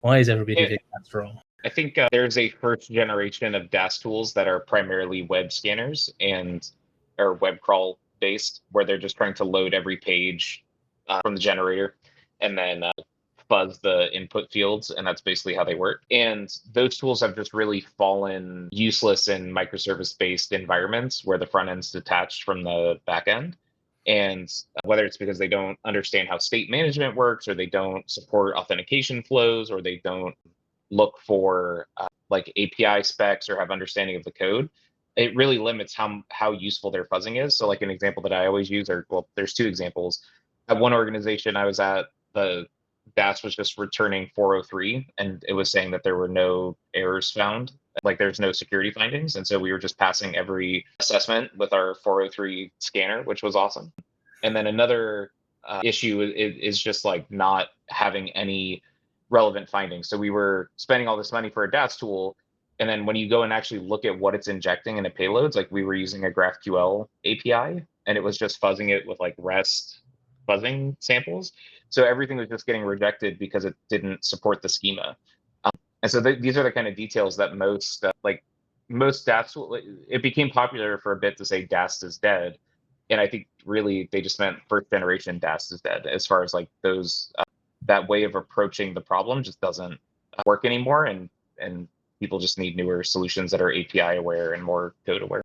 Why is everybody It, doing DAST wrong? I think there's a first generation of DAST tools that are primarily web scanners and or web crawl based, where they're just trying to load every page from the generator and then fuzz the input fields, and that's basically how they work. And those tools have just really fallen useless in microservice based environments where the front end's detached from the back end. And whether it's because they don't understand how state management works, or they don't support authentication flows, or they don't look for like API specs or have understanding of the code, it really limits how useful their fuzzing is. So like an example that I always use, or well, there's two examples. At one organization I was at, the DAS was just returning 403, and it was saying that there were no errors found, like there's no security findings. And so we were just passing every assessment with our 403 scanner, which was awesome. And then another issue is just like not having any relevant findings. So we were spending all this money for a DATS tool, and then when you go and actually look at what it's injecting in the payloads, like we were using a GraphQL API, and it was just fuzzing it with like REST fuzzing samples. So everything was just getting rejected because it didn't support the schema. And so these are the kind of details that most DAST, it became popular for a bit to say DAST is dead. And I think really they just meant first generation DAST is dead, as far as like those, that way of approaching the problem just doesn't work anymore. And people just need newer solutions that are API aware and more code aware.